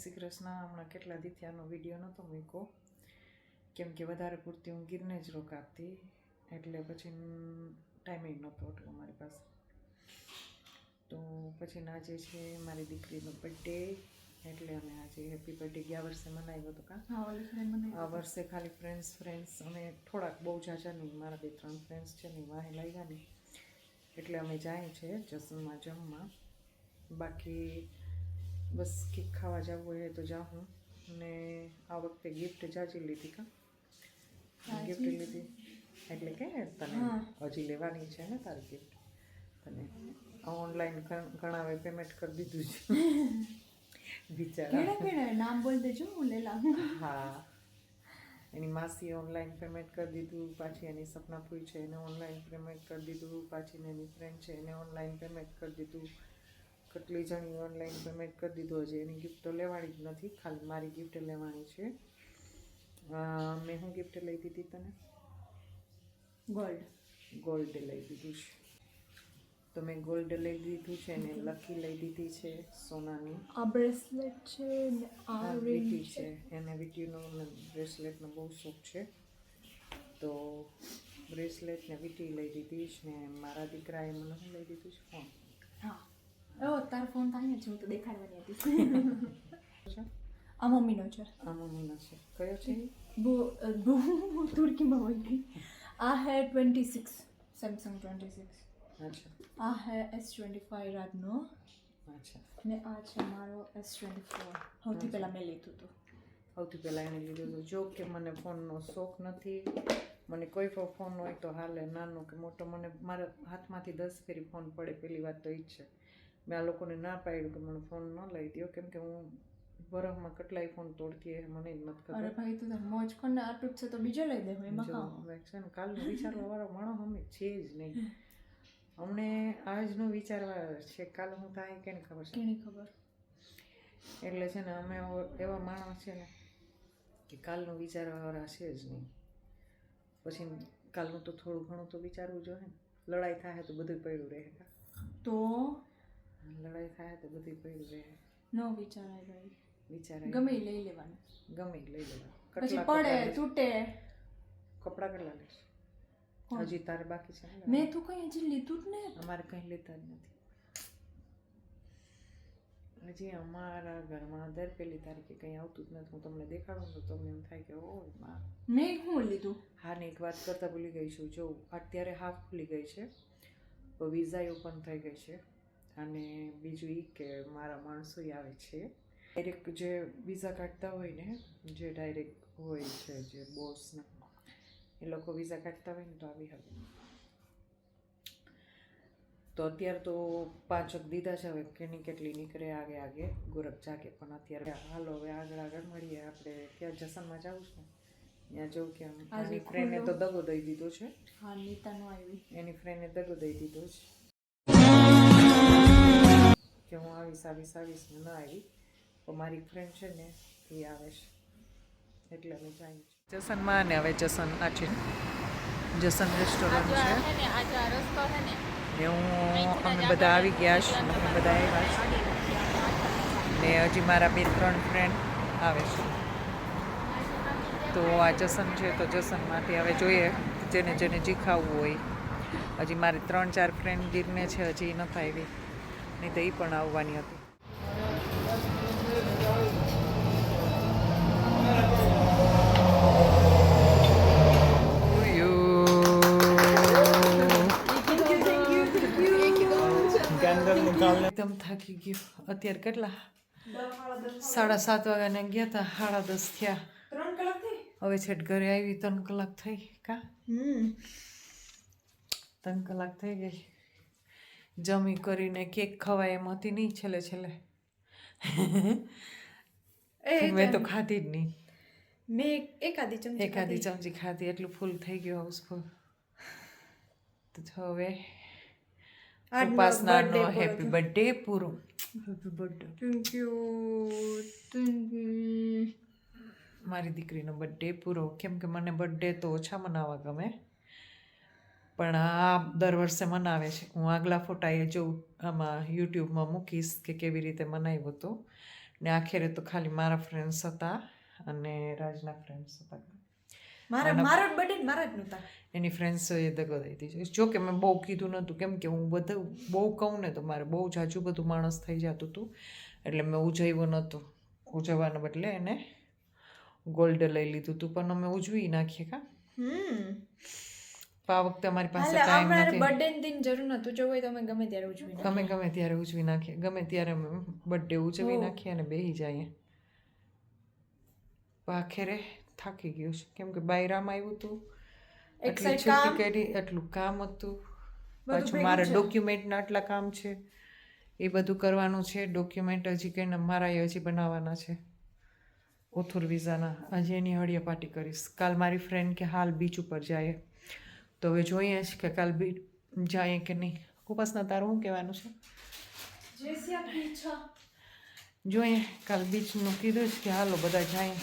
શ્રી કૃષ્ણ. હમણાં કેટલા દી ત્યાંનો વિડીયો નહોતો મૂક્યો કેમ કે વધારે પૂરતી હું ગીરને જ રોકાતી, એટલે પછી ટાઈમિંગ નહોતો એટલો મારી પાસે. તો પછી આજે છે મારી દીકરીનો બર્થડે, એટલે અમે આજે હેપી બર્થડે ગયા વર્ષે મનાવ્યો હતો. આ વર્ષે ખાલી ફ્રેન્ડ્સ અમે થોડાક, બહુ ઝાઝા નહીં, મારા 2-3 ફ્રેન્ડ્સ છે ને વાહે લાગ્યા નહીં, એટલે અમે જાય છે જસનમાં જમવા. બાકી બસ કેક ખાવા જવું હોય તો જાઉં. ને આ વખતે ગિફ્ટ જાજી લીધી. ગિફ્ટ લીધી એટલે કે તને હજી લેવાની છે ને તારી ગિફ્ટ? તને ઓનલાઈન ઘણાવે પેમેન્ટ કરી દીધું છે બિચારા. નામ બોલ દેજો, હું લઈ લાવું. હા, એની માસી ઓનલાઈન પેમેન્ટ કરી દીધું, પાછી એની સપના ફૂઈ છે એને ઓનલાઈન પેમેન્ટ કરી દીધું, પાછી એની ફ્રેન્ડ છે એને ઓનલાઈન પેમેન્ટ કરી દીધું, કેટલી જણી ઓનલાઈન પેમેન્ટ કરી દીધું. હજી એની ગિફ્ટ તો લેવાની જ નથી, ખાલી મારી ગિફ્ટ લેવાની છે. મેં શું ગિફ્ટ લઈ દીધી તને? ગોલ્ડ લઈ દીધું છે. તો મેં ગોલ્ડ લઈ દીધું છે ને લકી લઈ દીધી છે સોનાની. આ બ્રેસલેટ છે ને આ વીટી છે, એને વીટીનો બ્રેસલેટનો બહુ શોખ છે, તો બ્રેસલેટ ને વીટી લઈ દીધી છે. ને મારા દીકરાએ મને શું લઈ દીધું છે? ફોન. હા, તારો ફોન થાય છે, હું તો દેખાડવાની હતી. આ મમ્મીનો છે. આ મમ્મીનો છે. કયો છે? તુર્કીમાં હોય ગઈ. આ હે 26, સેમસંગ 26. અચ્છા. આ હે S25 રાજનો. અચ્છા. ને આ છે મારો S24. સૌથી પહેલાં મેં લીધું હતું. સૌથી પહેલાં એને લીધું હતું. જો કે મને ફોનનો શોખ નથી, મને કોઈ પણ ફોન હોય તો હાલે, નાનો કે મોટો, મને મારા હાથમાંથી 10 ફેરી ફોન પડે. પહેલી વાત તો એ જ છે. મેં આ લોકોને ના પાડ્યું કે મને ફોન ન લઈ દો, કેમ કે હું બરફમાં કેટલાય ફોન તોડતી એ મને જ નથી ખબર. અરે ભાઈ તું મોજ કોને આટલું છે તો બીજો લઈ દે. એમાં છે ને કાલનું વિચારવા વાળો માણસ અમે છે જ નહીં. અમને આજનું વિચારવા છે, કાલ હું થાય કેને ખબર છે? કેની ખબર? એટલે છે ને અમે એવા માણસ છે ને કે કાલનું વિચારવા વાળા છે જ નહીં. પછી કાલનું તો થોડું ઘણું તો વિચારવું જોઈએ ને. લડાઈ થાય તો બધું પડ્યું રહે. તો લડાઈ થાય તો બધું પડ્યું રહે. ન વિચારાય ભાઈ. વિચારાય ગમે લઈ લેવાનું. ગમે લઈ લેવાનું. પછી પડે તૂટે. કપડાં કેટલા લઈશ? હજી તારે બાકી છે? મેં તો કઈ હજી લીધું જ ને. અમારે કંઈ લેતા જ નથી હજી. અમારા ઘરમાં દર 1 તારીખે કંઈ આવતું જ નથી. હું તમને દેખાડું તો તમને એમ થાય કે ઓ માં મેં શું લીધું. હા, ને એક વાત કરતાં ભૂલી ગઈ છું. જો અત્યારે હાફ ખુલી ગઈ છે, તો વિઝા ઓપન થઈ ગઈ છે. અને બીજું એ કે મારા માણસો આવે છે ડાયરેક્ટ, જે વિઝા કાઢતા હોય ને, જે ડાયરેક્ટ હોય છે, જે બોસના, એ લોકો વિઝા કાઢતા હોય ને તો આવી હવે. તો અત્યારે તો 5 દીધા છે, હવે કેની કેટલી નીકળે આગે ગોરખ જાગે. પણ અત્યારે હાલો હવે આગળ મળીએ. આપણે ત્યાં જસનમાં જવું છે, ત્યાં જવું કે આની ફ્રેન્ડને તો દગો દઈ દીધો છે. હા, નીતા નો આવી. એની ફ્રેન્ડને દગો દઈ દીધો છે કે હું આવીશ ને ના આવી. તો મારી ફ્રેન્ડ છે ને એ આવે છે, એટલે અમે જઈએ છીએ જસનમાં. ને હવે જસન આ છે જસન રેસ્ટોરન્ટ છે ને અમે બધા આવી ગયા છે. અમે બધા આવ્યા છે ને હજી મારા 2-3 ફ્રેન્ડ આવે છે. તો આ જસન છે, તો જસનમાંથી હવે જોઈએ જેને જે ખાવું હોય. હજી મારી 3-4 ફ્રેન્ડ ગીરને છે, હજી નથી આવી, નહીં તો એ પણ આવવાની હતી. એકદમ થાકી ગયું. અત્યારે કેટલા 7:30 વાગ્યાને ગયા હતા, 10:30 થયા. 3 કલાક થઈ. હવે છેટ ઘરે આવી 3 કલાક થઈ. કા 3 કલાક થઈ ગઈ. જમી કરીને કેક ખવાય એમ હતી નહીં. છેલ્લે મેં તો ખાધી જ નહીં. મેં એકાદી ચમચી ખાધી, એટલું ફૂલ થઈ ગયું, હાઉસફુલ. તો હવે ઉપાસનાનો હેપી બર્થડે પૂરો. Happy birthday. Thank you. મારી દીકરીનો બર્થડે પૂરો. કેમ કે મને બર્થડે તો ઓછા મનાવવા ગમે, પણ આ દર વર્ષે મનાવે છે. હું આગલા ફોટા એ જોઉં, આમાં યુટ્યુબમાં મૂકીશ કે કેવી રીતે મનાવ્યો હતો. ને આખરે તો ખાલી મારા ફ્રેન્ડ્સ હતા અને રાજના ફ્રેન્ડ્સ હતા. મારો બર્થડે મારા જ નહોતા. એની ફ્રેન્ડ્સોએ દગો દઈ દીધો. જો કે મેં બહુ કીધું નહોતું, કેમ કે હું બધું બહુ કહું ને તો મારે બહુ જાજુ બધું માણસ થઈ જતું હતું, એટલે મેં ઉજવ્યું નહોતું. ઉજવવાના બદલે એને ગોલ્ડ લઈ લીધું હતું, પણ અમે ઉજવી નાખીએ કા. આ વખતે અમારી પાસે ટાઈમ નથી. બર્થડે ની જરૂર નથી, ઉજવવું હોય તો અમે ગમે ત્યારે ઉજવી નાખીએ. ગમે ત્યારે ઉજવી નાખીએ, ગમે ત્યારે અમે બર્થડે ઉજવી નાખીએ અને બેસી જઈએ. આખરે થાકી ગયું છે, કેમ કે બાયરામાં આવ્યું હતું, એટલી છુટ્ટી કરી, એટલું કામ હતું, પાછું મારા ડોક્યુમેન્ટના આટલા કામ છે, એ બધું કરવાનું છે. ડોક્યુમેન્ટ હજી કઈને મારા હજી બનાવવાના છે, ઓથુર વિઝાના. હજી એની હળિયા પાર્ટી કરીશ. કાલ મારી ફ્રેન્ડ કે હાલ બીચ ઉપર જાય, તો હવે જોઈએ છે કે કાલ બીચ જાય કે નહીં. ઉપાસના તારું શું કહેવાનું છે? જોઈએ કાલ બીચનું કીધું છે કે હાલો બધા જાય.